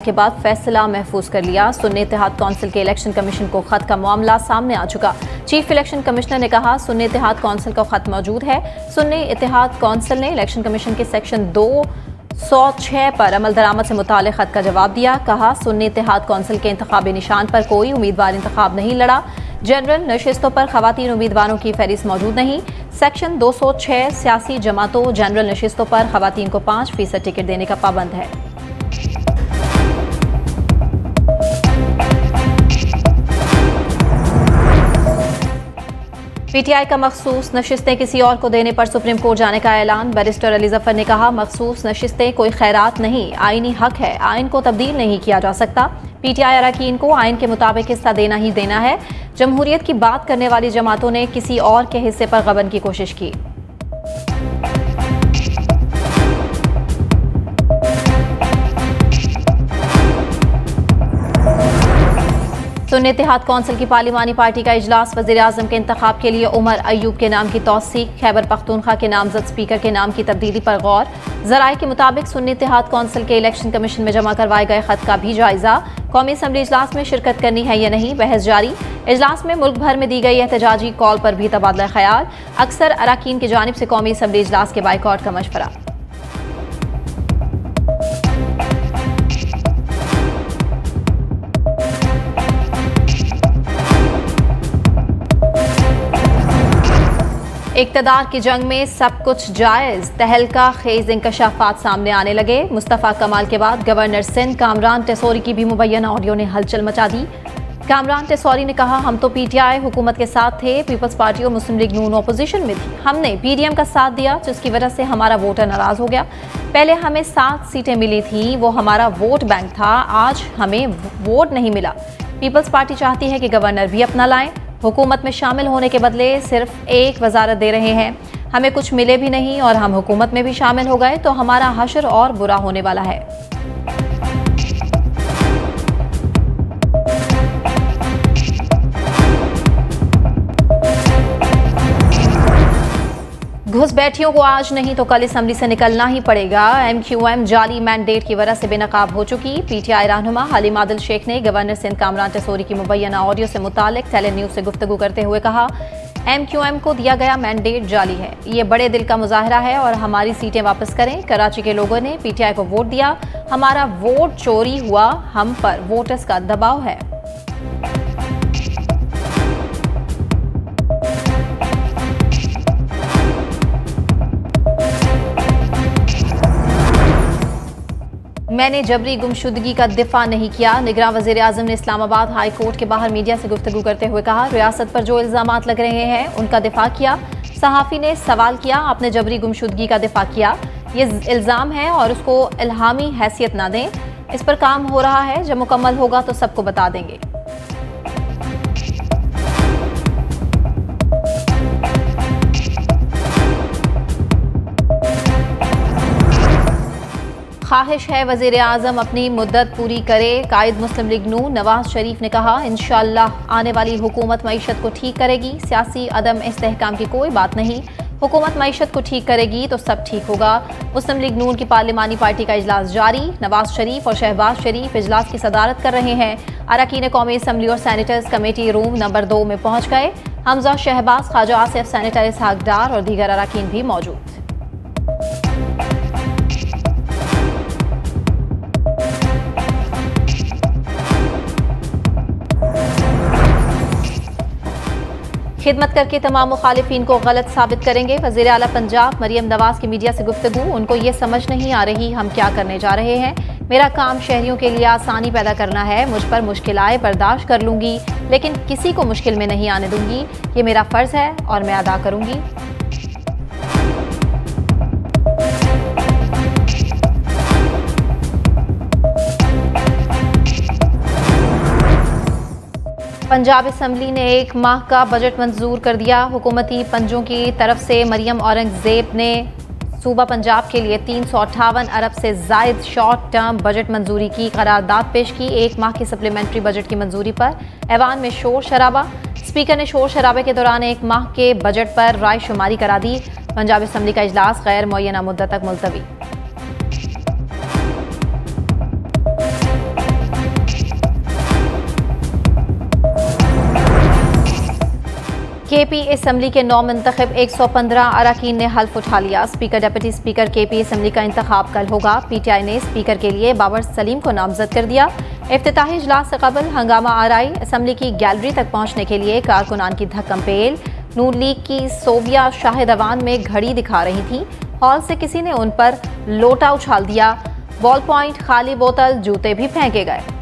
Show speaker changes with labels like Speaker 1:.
Speaker 1: के बाद फैसला महफूज कर लिया। सुन्नी इत्तेहाद कौंसिल के इलेक्शन कमीशन को खत का मामला सामने आ चुका। चीफ इलेक्शन कमिश्नर ने कहा सुन्नी इत्तेहाद कौंसिल का खत मौजूद है। सुन्नी इत्तेहाद कौंसिल ने इलेक्शन कमीशन के सेक्शन 206 पर अमल दरामद से मुताल्लिक़ खत का जवाब दिया। कहा सुन्नी इत्तेहाद कौंसिल के इंतखाबी निशान पर कोई उम्मीदवार इंतखाब नहीं लड़ा। जनरल नशिस्तों पर खवातीन उम्मीदवारों की फहरिस्त मौजूद नहीं। सेक्शन 206 सियासी जमातों जनरल नशिस्तों पर खवातीन को 5% टिकट देने का पाबंद है। पीटीआई का मखसूस नशिस्तें किसी और को देने पर सुप्रीम कोर्ट जाने का ऐलान। बैरिस्टर अली जफर ने कहा मखसूस नशिस्तें कोई खैरात नहीं, आईनी हक है, आइन को तब्दील नहीं किया जा सकता। पीटीआई अरकान को आइन के मुताबिक हिस्सा देना ही देना है। जमहूरियत की बात करने वाली जमातों ने किसी और के हिस्से पर गबन की कोशिश की। सुन्नी इत्तेहाद कौंसिल की पार्लिमानी पार्टी का इजलास। वज़ीर आज़म के इंतखाब के लिए उमर अयूब के नाम की तौसीक। खैबर पख्तूनख्वा के नामजद स्पीकर के नाम की तब्दीली पर गौर। ज़राए के मुताबिक सुन्नी इत्तेहाद कौंसिल के इलेक्शन कमीशन में जमा करवाए गए खत का भी जायजा। कौमी असम्बली इजलास में शिरकत करनी है या नहीं, बहस जारी। इजलास में मुल्क भर में दी गई एहतजाजी कॉल पर भी तबादला ख्याल। अक्सर अरकान की जानिब से कौमी असम्बली इजलास के बाइकॉट का मशवरा। इक़्तिदार की जंग में सब कुछ जायज़, तहलका खेज इंकशाफात सामने आने लगे। मुस्तफ़ा कमाल के बाद गवर्नर सिंध कामरान टेसौरी की भी मुबैना ऑडियो ने हलचल मचा दी। कामरान टेसौरी ने कहा हम तो पीटीआई हुकूमत के साथ थे, पीपल्स पार्टी और मुस्लिम लीग नून अपोजिशन में थी। हमने पीडीएम का साथ दिया जिसकी वजह से हमारा वोटर नाराज हो गया। पहले हमें 7 सीटें मिली थी, वो हमारा वोट बैंक था, आज हमें वोट नहीं मिला। पीपल्स पार्टी चाहती है कि गवर्नर भी अपना लाएं। हुकूमत में शामिल होने के बदले सिर्फ एक वजारत दे रहे हैं, हमें कुछ मिले भी नहीं और हम हुकूमत में भी शामिल हो गए तो हमारा हशर और बुरा होने वाला है। घुसपैठियों को आज नहीं तो कल असम्बली से निकलना ही पड़ेगा। MQM जाली मैंडेट की वजह से बेनकाब हो चुकी। पीटीआई रहनुमा हलीम आदिल शेख ने गवर्नर सिंध कामरान टेसौरी की मुबैना ऑडियो से मुतालिक टेली न्यूज़ से गुफ्तगू करते हुए कहा MQM को दिया गया मैंडेट जाली है, ये बड़े दिल का मुजाहरा है और हमारी सीटें वापस करें। कराची के लोगों ने पीटीआई को वोट दिया, हमारा वोट चोरी हुआ, हम पर वोटर्स का दबाव है। मैंने जबरी गुमशुदगी का दिफा नहीं किया। निगरान वज़ीर आज़म ने इस्लामाबाद हाई कोर्ट के बाहर मीडिया से गुफ्तगू करते हुए कहा रियासत पर जो इल्ज़ामात लग रहे हैं उनका दिफा किया। सहाफ़ी ने सवाल किया आपने जबरी गुमशुदगी का दिफा किया, ये इल्ज़ाम है और उसको इल्हामी हैसियत ना दें। इस पर काम हो रहा है, जब मुकम्मल होगा तो सबको बता देंगे। ख्वाहिश है वज़ीर आज़म अपनी मुद्दत पूरी करे। कायद मुस्लिम लीग नून नवाज शरीफ ने कहा इंशाअल्लाह आने वाली हुकूमत मईशत को ठीक करेगी, सियासी अदम इस्तेहकाम की कोई बात नहीं। हुकूमत मईशत को ठीक करेगी तो सब ठीक होगा। मुस्लिम लीग नून की पार्लिमानी पार्टी का इजलास जारी। नवाज शरीफ और शहबाज शरीफ इजलास की सदारत कर रहे हैं। अरकान कौमी असम्बली और सैनिटर्स कमेटी रूम नंबर 2 में पहुँच गए। हमजा शहबाज, ख्वाजा आसिफ, सैनिटर इसहाक डार और दीगर अरकान भी मौजूद। खिदमत करके तमाम मुखालिफिन को गलत साबित करेंगे। वज़ीर आला पंजाब मरियम नवाज की मीडिया से गुफ्तगू। उनको ये समझ नहीं आ रही हम क्या करने जा रहे हैं। मेरा काम शहरियों के लिए आसानी पैदा करना है, मुझ पर मुश्किल आए बर्दाश्त कर लूँगी लेकिन किसी को मुश्किल में नहीं आने दूँगी। ये मेरा फ़र्ज़ है और मैं अदा करूँगी। पंजाब असम्बली ने 1 माह का बजट मंजूर कर दिया। हुकूमती पंजों की तरफ से मरियम औरंगजेब ने सूबा पंजाब के लिए 358 अरब से जायद शॉर्ट टर्म बजट मंजूरी की करारदाद पेश की। 1 माह की सप्लीमेंट्री बजट की मंजूरी पर ऐवान में शोर शराबा। स्पीकर ने शोर शराबे के दौरान 1 माह के बजट पर राय शुमारी करा दी। पंजाब असम्बली का इजलास गैर मुअय्यना मुद्दत तक मुलतवी। केपी असम्बली के 9 मुंतखब 115 अरकान ने हल्फ उठा लिया। Speaker deputy speaker KP assembly का इंतखाब कल होगा। पीटीआई ने स्पीकर के लिए बाबर सलीम को नामजद कर दिया। इफ्तिताही इजलास से कबल हंगामा आराई। असम्बली की गैलरी तक पहुंचने के लिए कारकुनान की धक्कम पेल। नून लीग की सोबिया शाहिद अवान में घड़ी दिखा रही थी। हॉल से किसी ने उन पर लोटा उछाल दिया। बॉल पॉइंट, खाली बोतल, जूते भी फेंके गए।